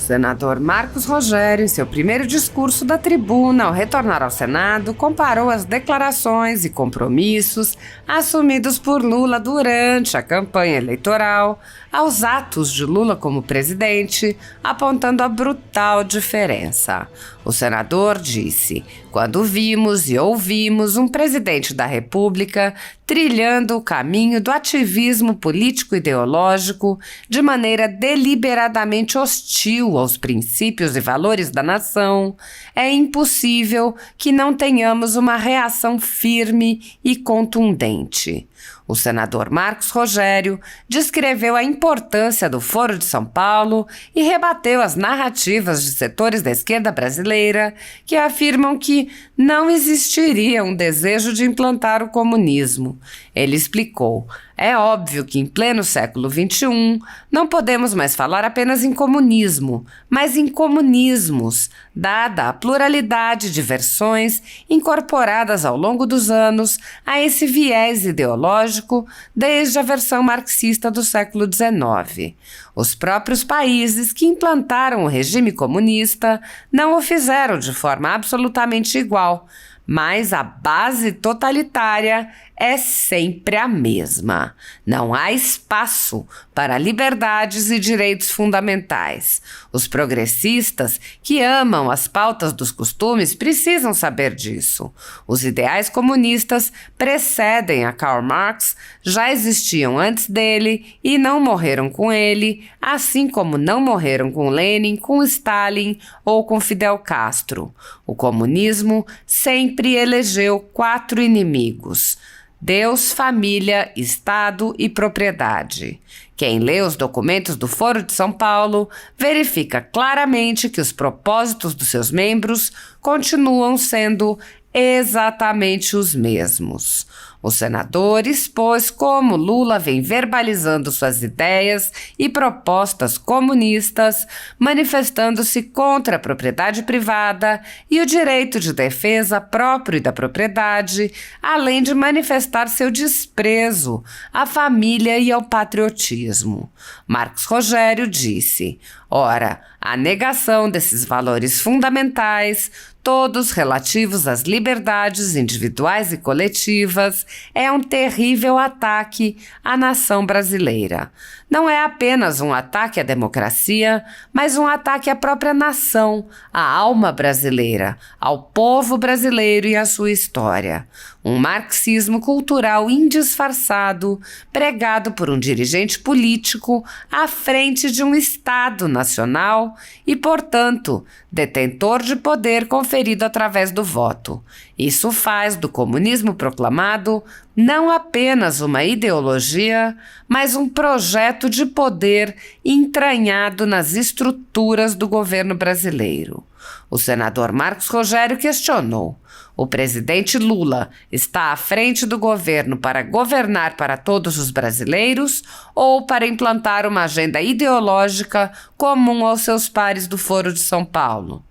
senador Marcos Rogério, em seu primeiro discurso da tribuna ao retornar ao Senado, comparou as declarações e compromissos assumidos por Lula durante a campanha eleitoral aos atos de Lula como presidente, apontando a brutal diferença. O senador disse: "Quando vimos e ouvimos um presidente da República trilhando o caminho do ativismo político-ideológico de maneira deliberadamente hostil aos princípios e valores da nação, é impossível que não tenhamos uma reação firme e contundente." O senador Marcos Rogério descreveu a importância do Foro de São Paulo e rebateu as narrativas de setores da esquerda brasileira que afirmam que não existiria um desejo de implantar o comunismo. Ele explicou: "É óbvio que em pleno século XXI não podemos mais falar apenas em comunismo, mas em comunismos, dada a pluralidade de versões incorporadas ao longo dos anos a esse viés ideológico desde a versão marxista do século XIX. Os próprios países que implantaram o regime comunista não o fizeram de forma absolutamente igual, mas a base totalitária é sempre a mesma. Não há espaço para liberdades e direitos fundamentais. Os progressistas que amam as pautas dos costumes precisam saber disso. Os ideais comunistas precedem a Karl Marx, já existiam antes dele e não morreram com ele, assim como não morreram com Lenin, com Stalin ou com Fidel Castro. O comunismo sempre elegeu 4 inimigos: Deus, família, Estado e propriedade. Quem lê os documentos do Foro de São Paulo verifica claramente que os propósitos dos seus membros continuam sendo exatamente os mesmos. O senador expôs como Lula vem verbalizando suas ideias e propostas comunistas, manifestando-se contra a propriedade privada e o direito de defesa próprio e da propriedade, além de manifestar seu desprezo à família e ao patriotismo. Marcos Rogério disse: "Ora, a negação desses valores fundamentais, todos relativos às liberdades individuais e coletivas, é um terrível ataque à nação brasileira. Não é apenas um ataque à democracia, mas um ataque à própria nação, à alma brasileira, ao povo brasileiro e à sua história. Um marxismo cultural indisfarçado, pregado por um dirigente político à frente de um Estado nacional e, portanto, detentor de poder conferido através do voto. Isso faz do comunismo proclamado não apenas uma ideologia, mas um projeto de poder entranhado nas estruturas do governo brasileiro." O senador Marcos Rogério questionou: "O presidente Lula está à frente do governo para governar para todos os brasileiros ou para implantar uma agenda ideológica comum aos seus pares do Foro de São Paulo?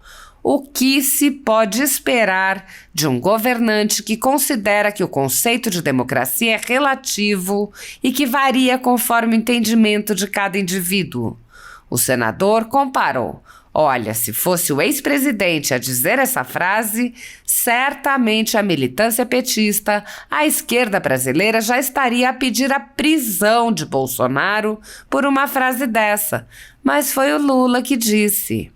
O que se pode esperar de um governante que considera que o conceito de democracia é relativo e que varia conforme o entendimento de cada indivíduo?" O senador comparou: "Olha, se fosse o ex-presidente a dizer essa frase, certamente a militância petista, a esquerda brasileira já estaria a pedir a prisão de Bolsonaro por uma frase dessa, mas foi o Lula que disse."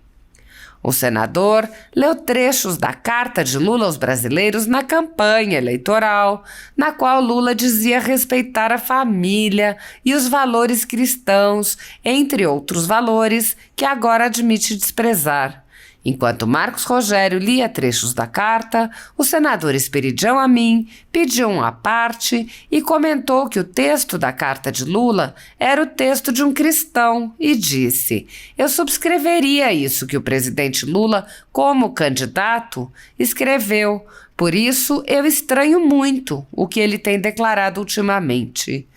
O senador leu trechos da carta de Lula aos brasileiros na campanha eleitoral, na qual Lula dizia respeitar a família e os valores cristãos, entre outros valores que agora admite desprezar. Enquanto Marcos Rogério lia trechos da carta, o senador Esperidião Amin pediu à parte e comentou que o texto da carta de Lula era o texto de um cristão e disse: "Eu subscreveria isso que o presidente Lula, como candidato, escreveu. Por isso, eu estranho muito o que ele tem declarado ultimamente."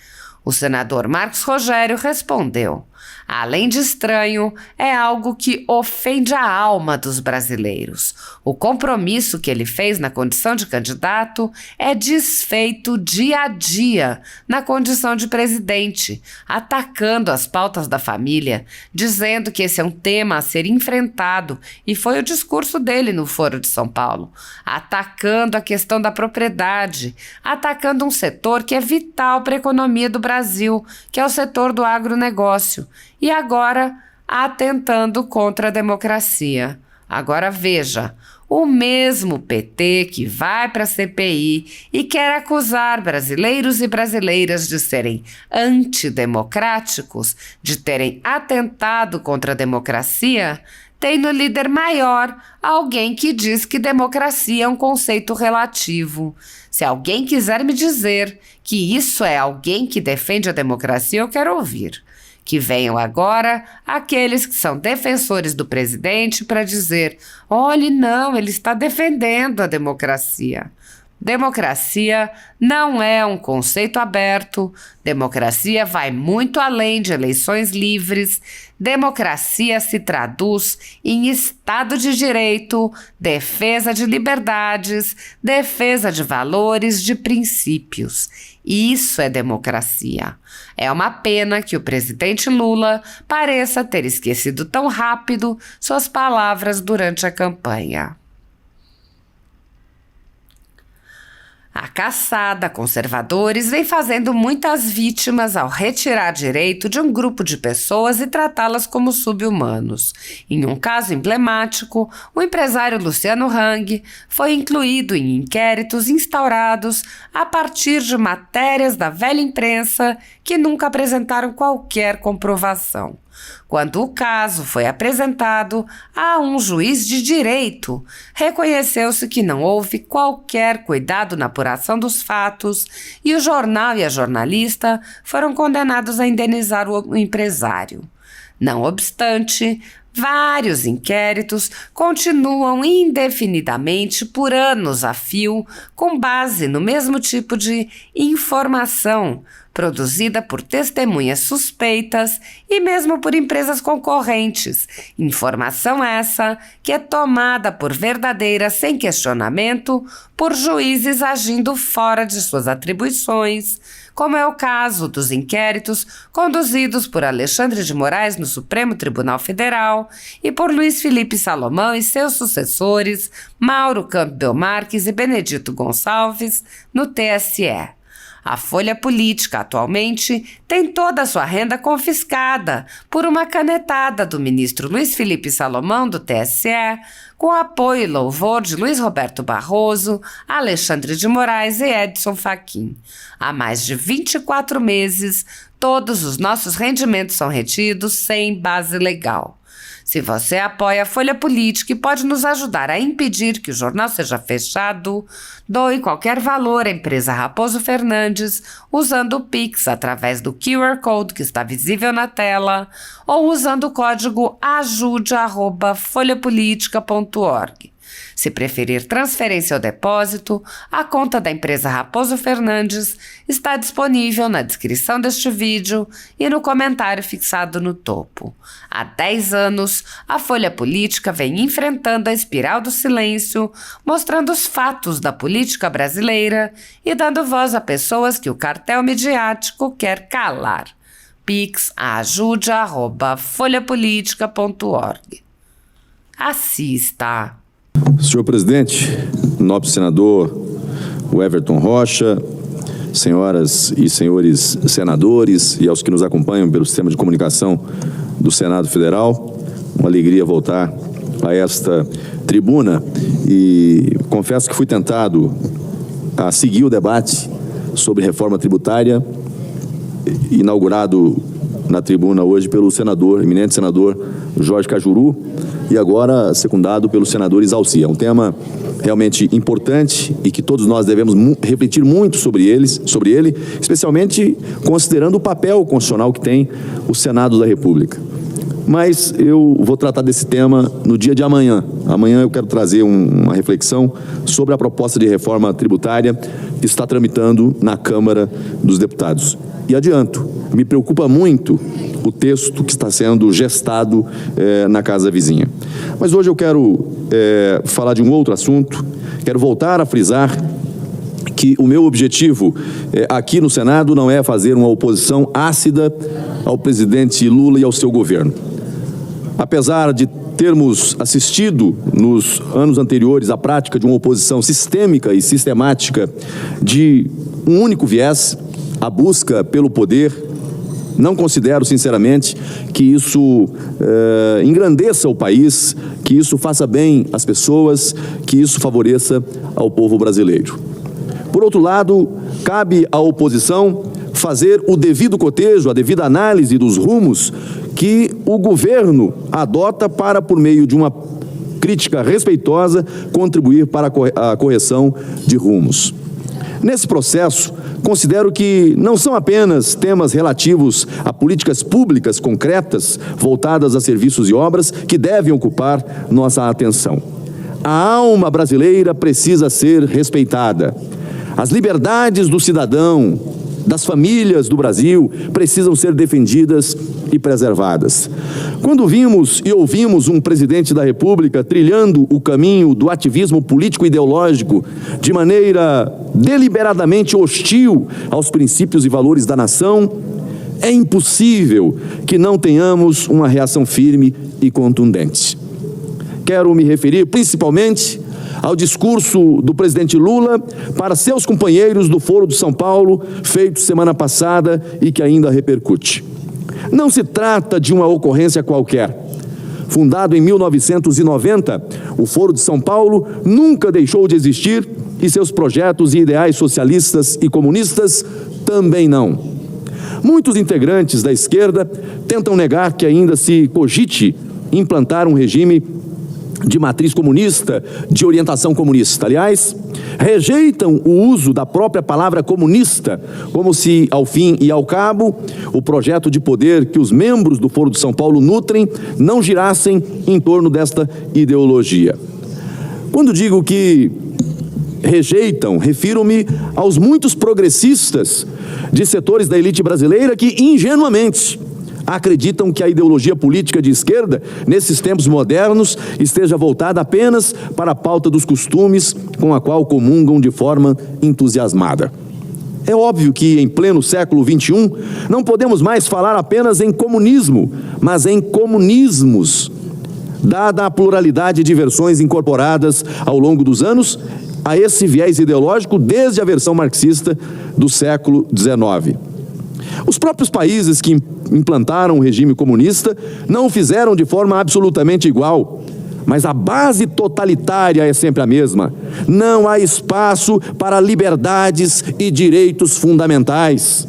O senador Marcos Rogério respondeu: Além de estranho, é algo que ofende a alma dos brasileiros. O compromisso que ele fez na condição de candidato é desfeito dia a dia na condição de presidente, atacando as pautas da família, dizendo que esse é um tema a ser enfrentado, e foi o discurso dele no Foro de São Paulo, atacando a questão da propriedade, atacando um setor que é vital para a economia do Brasil, que é o setor do agronegócio. E agora, atentando contra a democracia. Agora veja, o mesmo PT que vai para a CPI e quer acusar brasileiros e brasileiras de serem antidemocráticos, de terem atentado contra a democracia, tem no líder maior alguém que diz que democracia é um conceito relativo. Se alguém quiser me dizer que isso é alguém que defende a democracia, eu quero ouvir. Que venham agora aqueles que são defensores do presidente para dizer: olhe, não, ele está defendendo a democracia. Democracia não é um conceito aberto, democracia vai muito além de eleições livres, democracia se traduz em Estado de Direito, defesa de liberdades, defesa de valores, de princípios. Isso é democracia. É uma pena que o presidente Lula pareça ter esquecido tão rápido suas palavras durante a campanha. A caçada a conservadores vem fazendo muitas vítimas ao retirar direito de um grupo de pessoas e tratá-las como sub-humanos. Em um caso emblemático, o empresário Luciano Hang foi incluído em inquéritos instaurados a partir de matérias da velha imprensa que nunca apresentaram qualquer comprovação. Quando o caso foi apresentado a um juiz de direito, reconheceu-se que não houve qualquer cuidado na apuração dos fatos e o jornal e a jornalista foram condenados a indenizar o empresário. Não obstante, vários inquéritos continuam indefinidamente por anos a fio, com base no mesmo tipo de informação produzida por testemunhas suspeitas e mesmo por empresas concorrentes. Informação essa que é tomada por verdadeira sem questionamento por juízes agindo fora de suas atribuições, como é o caso dos inquéritos conduzidos por Alexandre de Moraes no Supremo Tribunal Federal e por Luiz Felipe Salomão e seus sucessores, Mauro Campbell Marques e Benedito Gonçalves, no TSE. A Folha Política, atualmente, tem toda a sua renda confiscada por uma canetada do ministro Luiz Felipe Salomão, do TSE, com apoio e louvor de Luiz Roberto Barroso, Alexandre de Moraes e Edson Fachin. Há mais de 24 meses, todos os nossos rendimentos são retidos sem base legal. Se você apoia a Folha Política e pode nos ajudar a impedir que o jornal seja fechado, doe qualquer valor à empresa Raposo Fernandes usando o Pix através do QR Code que está visível na tela ou usando o código ajude@folhapolitica.org. Se preferir transferência ou depósito, a conta da empresa Raposo Fernandes está disponível na descrição deste vídeo e no comentário fixado no topo. Há 10 anos, a Folha Política vem enfrentando a espiral do silêncio, mostrando os fatos da política brasileira e dando voz a pessoas que o cartel midiático quer calar. Pix ajude@folhapolitica.org. Assista! Senhor presidente, nobre senador Everton Rocha, senhoras e senhores senadores e aos que nos acompanham pelo sistema de comunicação do Senado Federal, uma alegria voltar a esta tribuna e confesso que fui tentado a seguir o debate sobre reforma tributária inaugurado na tribuna hoje pelo eminente senador Jorge Cajuru, e agora secundado pelo senador Isalci. É um tema realmente importante e que todos nós devemos refletir muito sobre ele, especialmente considerando o papel constitucional que tem o Senado da República. Mas eu vou tratar desse tema no dia de amanhã. Amanhã eu quero trazer uma reflexão sobre a proposta de reforma tributária que está tramitando na Câmara dos Deputados. E adianto, me preocupa muito o texto que está sendo gestado na casa vizinha. Mas hoje eu quero falar de um outro assunto, quero voltar a frisar que o meu objetivo aqui no Senado não é fazer uma oposição ácida ao presidente Lula e ao seu governo. Apesar de termos assistido nos anos anteriores à prática de uma oposição sistêmica e sistemática de um único viés, a busca pelo poder, não considero, sinceramente, que isso engrandeça o país, que isso faça bem às pessoas, que isso favoreça ao povo brasileiro. Por outro lado, cabe à oposição fazer o devido cotejo, a devida análise dos rumos que o governo adota para, por meio de uma crítica respeitosa, contribuir para a correção de rumos. Nesse processo, considero que não são apenas temas relativos a políticas públicas concretas voltadas a serviços e obras que devem ocupar nossa atenção. A alma brasileira precisa ser respeitada. As liberdades do cidadão, das famílias do Brasil, precisam ser defendidas e preservadas. Quando vimos e ouvimos um presidente da República trilhando o caminho do ativismo político-ideológico de maneira deliberadamente hostil aos princípios e valores da nação, é impossível que não tenhamos uma reação firme e contundente. Quero me referir principalmente ao discurso do presidente Lula para seus companheiros do Foro de São Paulo, feito semana passada e que ainda repercute. Não se trata de uma ocorrência qualquer. Fundado em 1990, o Foro de São Paulo nunca deixou de existir e seus projetos e ideais socialistas e comunistas também não. Muitos integrantes da esquerda tentam negar que ainda se cogite implantar um regime de matriz comunista, de orientação comunista. Aliás, rejeitam o uso da própria palavra comunista, como se, ao fim e ao cabo, o projeto de poder que os membros do Foro de São Paulo nutrem não girassem em torno desta ideologia. Quando digo que rejeitam, refiro-me aos muitos progressistas de setores da elite brasileira que, ingenuamente, acreditam que a ideologia política de esquerda, nesses tempos modernos, esteja voltada apenas para a pauta dos costumes com a qual comungam de forma entusiasmada. É óbvio que, em pleno século XXI, não podemos mais falar apenas em comunismo, mas em comunismos, dada a pluralidade de versões incorporadas ao longo dos anos a esse viés ideológico desde a versão marxista do século XIX. Os próprios países que implantaram o regime comunista não o fizeram de forma absolutamente igual, mas a base totalitária é sempre a mesma. Não há espaço para liberdades e direitos fundamentais.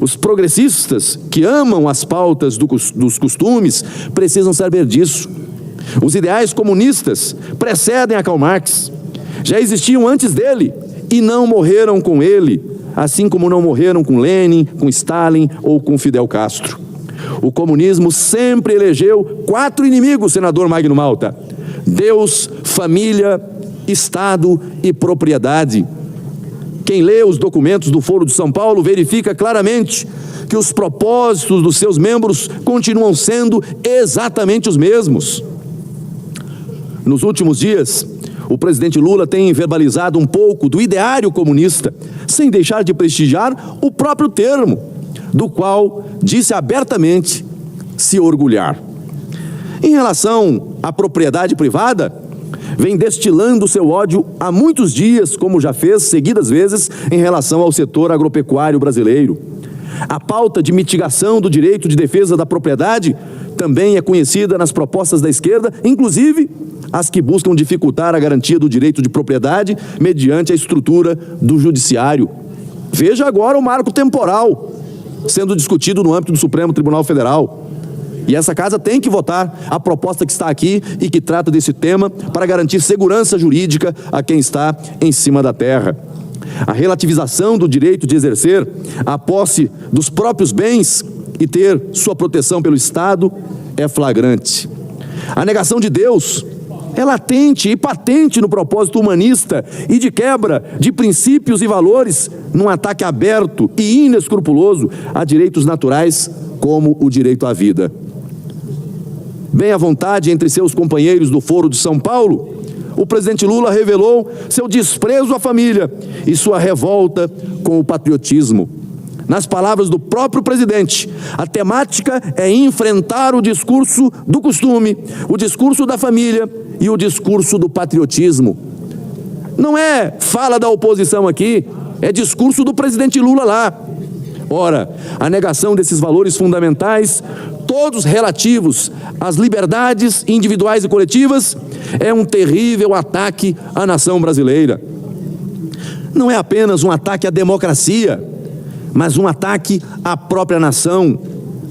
Os progressistas que amam as pautas dos costumes precisam saber disso. Os ideais comunistas precedem a Karl Marx, já existiam antes dele e não morreram com ele, assim como não morreram com Lenin, com Stalin ou com Fidel Castro. O comunismo sempre elegeu 4 inimigos, senador Magno Malta: Deus, família, Estado e propriedade. Quem lê os documentos do Foro de São Paulo verifica claramente que os propósitos dos seus membros continuam sendo exatamente os mesmos. Nos últimos dias, o presidente Lula tem verbalizado um pouco do ideário comunista, sem deixar de prestigiar o próprio termo, do qual disse abertamente se orgulhar. Em relação à propriedade privada, vem destilando seu ódio há muitos dias, como já fez seguidas vezes em relação ao setor agropecuário brasileiro. A pauta de mitigação do direito de defesa da propriedade também é conhecida nas propostas da esquerda, inclusive as que buscam dificultar a garantia do direito de propriedade mediante a estrutura do judiciário. Veja agora o marco temporal sendo discutido no âmbito do Supremo Tribunal Federal. E essa casa tem que votar a proposta que está aqui e que trata desse tema para garantir segurança jurídica a quem está em cima da terra. A relativização do direito de exercer a posse dos próprios bens e ter sua proteção pelo Estado é flagrante. A negação de Deus é latente e patente no propósito humanista e de quebra de princípios e valores num ataque aberto e inescrupuloso a direitos naturais como o direito à vida. Bem à vontade entre seus companheiros do Foro de São Paulo, o presidente Lula revelou seu desprezo à família e sua revolta com o patriotismo. Nas palavras do próprio presidente, a temática é enfrentar o discurso do costume, o discurso da família e o discurso do patriotismo. Não é fala da oposição aqui, é discurso do presidente Lula lá. Ora, a negação desses valores fundamentais, todos relativos às liberdades individuais e coletivas, é um terrível ataque à nação brasileira. Não é apenas um ataque à democracia, mas um ataque à própria nação,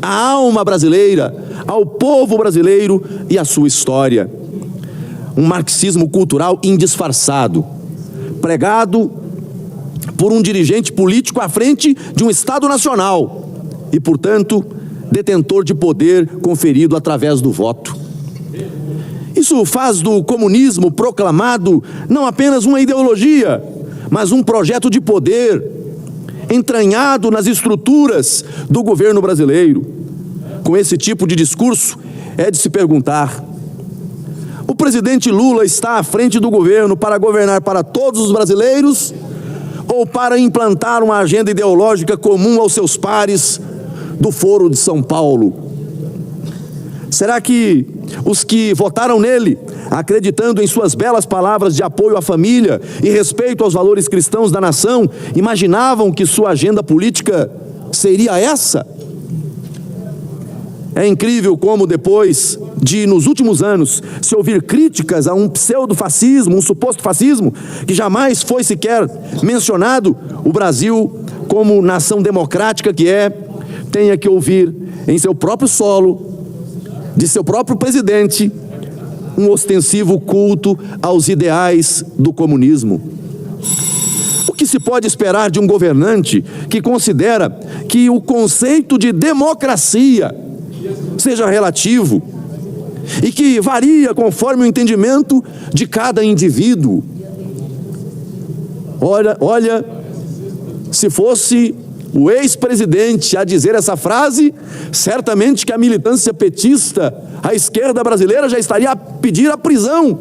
à alma brasileira, ao povo brasileiro e à sua história. Um marxismo cultural indisfarçado, pregado por um dirigente político à frente de um Estado nacional e, portanto, detentor de poder conferido através do voto. Isso faz do comunismo proclamado não apenas uma ideologia, mas um projeto de poder entranhado nas estruturas do governo brasileiro. Com esse tipo de discurso, é de se perguntar: o presidente Lula está à frente do governo para governar para todos os brasileiros ou para implantar uma agenda ideológica comum aos seus pares do Foro de São Paulo? Será que os que votaram nele, acreditando em suas belas palavras de apoio à família e respeito aos valores cristãos da nação, imaginavam que sua agenda política seria essa? É incrível como depois de, nos últimos anos, se ouvir críticas a um pseudo-fascismo, um suposto fascismo, que jamais foi sequer mencionado, o Brasil, como nação democrática que é, tenha que ouvir em seu próprio solo, de seu próprio presidente, um ostensivo culto aos ideais do comunismo. O que se pode esperar de um governante que considera que o conceito de democracia seja relativo e que varia conforme o entendimento de cada indivíduo? Olha, se fosse o ex-presidente a dizer essa frase, certamente que a militância petista, a esquerda brasileira, já estaria a pedir a prisão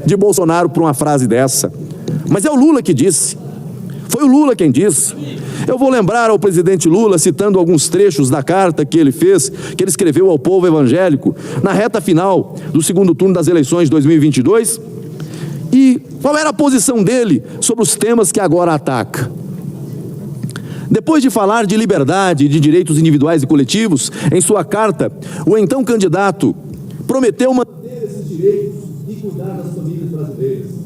de Bolsonaro por uma frase dessa. Mas é o Lula que disse. Foi o Lula quem disse. Eu vou lembrar ao presidente Lula, citando alguns trechos da carta que ele fez, que ele escreveu ao povo evangélico, na reta final do segundo turno das eleições de 2022, e qual era a posição dele sobre os temas que agora ataca. Depois de falar de liberdade e de direitos individuais e coletivos, em sua carta, o então candidato prometeu manter esses direitos e cuidar das famílias brasileiras.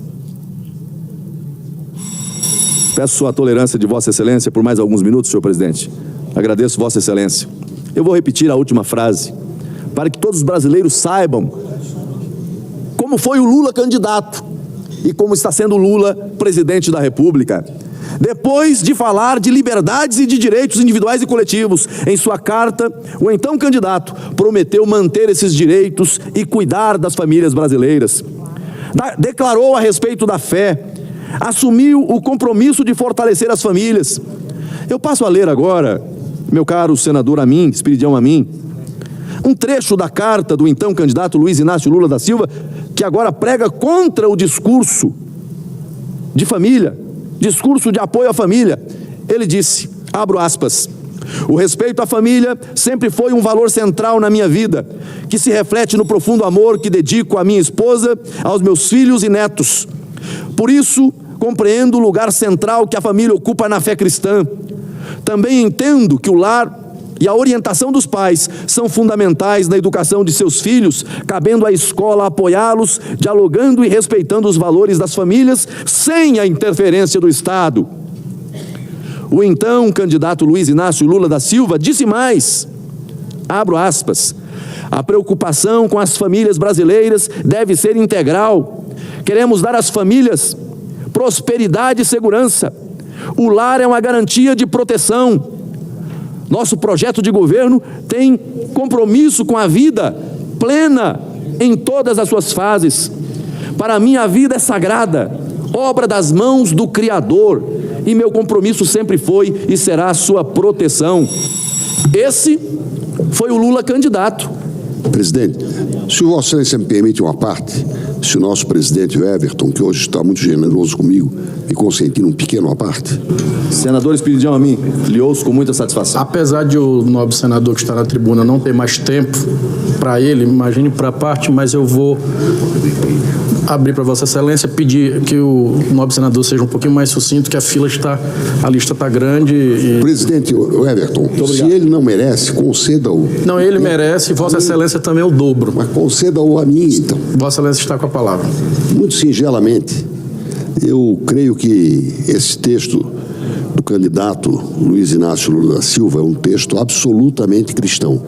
Peço sua tolerância de Vossa Excelência por mais alguns minutos, senhor presidente. Agradeço Vossa Excelência. Eu vou repetir a última frase, para que todos os brasileiros saibam como foi o Lula candidato e como está sendo o Lula presidente da República. Depois de falar de liberdades e de direitos individuais e coletivos, em sua carta, o então candidato prometeu manter esses direitos e cuidar das famílias brasileiras. Declarou a respeito da fé, assumiu o compromisso de fortalecer as famílias. Eu passo a ler agora, meu caro senador Amin, Espiridião Amin, um trecho da carta do então candidato Luiz Inácio Lula da Silva, que agora prega contra o discurso de família, discurso de apoio à família. Ele disse, abro aspas: o respeito à família sempre foi um valor central na minha vida, que se reflete no profundo amor que dedico à minha esposa, aos meus filhos e netos. Por isso, compreendo o lugar central que a família ocupa na fé cristã. Também entendo que o lar e a orientação dos pais são fundamentais na educação de seus filhos, cabendo à escola apoiá-los, dialogando e respeitando os valores das famílias, sem a interferência do Estado. O então candidato Luiz Inácio Lula da Silva disse mais, abro aspas: a preocupação com as famílias brasileiras deve ser integral. Queremos dar às famílias prosperidade e segurança. O lar é uma garantia de proteção. Nosso projeto de governo tem compromisso com a vida plena em todas as suas fases. Para mim, a vida é sagrada, obra das mãos do Criador, e meu compromisso sempre foi e será a sua proteção. Esse foi o Lula candidato. Presidente, se o Vossa Excelência me permite uma parte, se o nosso presidente, o Everton, que hoje está muito generoso comigo, me consentir um pequeno à parte. Senador Espiridião Amin, lhe ouço com muita satisfação. Apesar de o nobre senador que está na tribuna não ter mais tempo para ele, imagine para a parte, mas eu vou abrir para Vossa Excelência, pedir que o nobre senador seja um pouquinho mais sucinto, que a lista está grande. E... Presidente, o Everton, se ele não merece, conceda-o. Não, ele merece, Vossa Excelência também o dobro. Mas conceda-o a mim, então. Vossa Excelência está com a palavra. Muito singelamente, eu creio que esse texto do candidato Luiz Inácio Lula da Silva é um texto absolutamente cristão.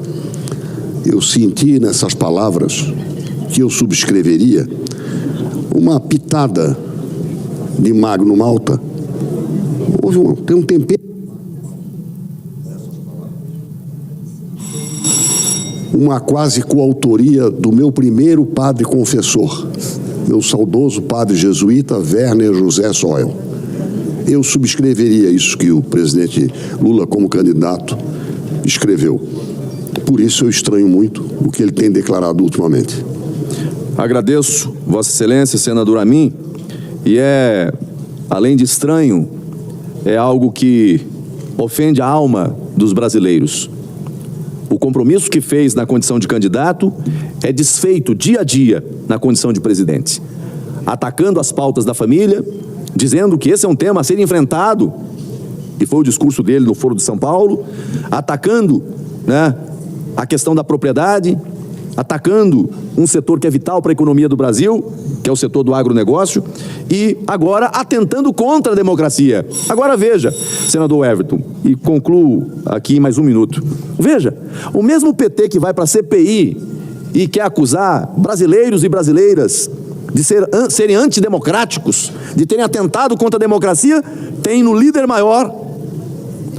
Eu senti nessas palavras que eu subscreveria uma pitada de Magno Malta. Tem um tempero. Uma quase coautoria do meu primeiro padre confessor, meu saudoso padre jesuíta Werner José Soel. Eu subscreveria isso que o presidente Lula, como candidato, escreveu. Por isso eu estranho muito o que ele tem declarado ultimamente. Agradeço, Vossa Excelência, senador Amin, e além de estranho, é algo que ofende a alma dos brasileiros. O compromisso que fez na condição de candidato é desfeito dia a dia na condição de presidente, atacando as pautas da família, dizendo que esse é um tema a ser enfrentado, e foi o discurso dele no Foro de São Paulo, atacando, a questão da propriedade, atacando um setor que é vital para a economia do Brasil, que é o setor do agronegócio, e agora atentando contra a democracia. Agora veja, senador Everton, e concluo aqui em mais um minuto. Veja, o mesmo PT que vai para a CPI e quer acusar brasileiros e brasileiras de serem antidemocráticos, de terem atentado contra a democracia, tem no líder maior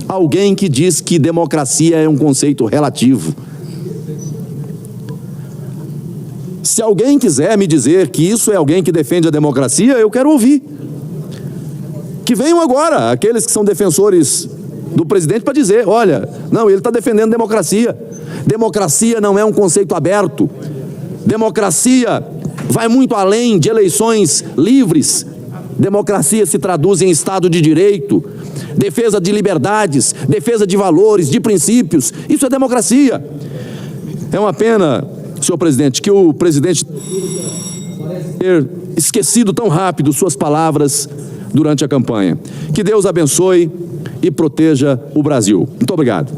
alguém que diz que democracia é um conceito relativo. Se alguém quiser me dizer que isso é alguém que defende a democracia, eu quero ouvir. Que venham agora aqueles que são defensores do presidente para dizer, olha, não, ele está defendendo democracia. Democracia não é um conceito aberto. Democracia vai muito além de eleições livres. Democracia se traduz em Estado de Direito, defesa de liberdades, defesa de valores, de princípios. Isso é democracia. É uma pena, senhor presidente, que o presidente ter esquecido tão rápido suas palavras durante a campanha. Que Deus abençoe e proteja o Brasil. Muito obrigado.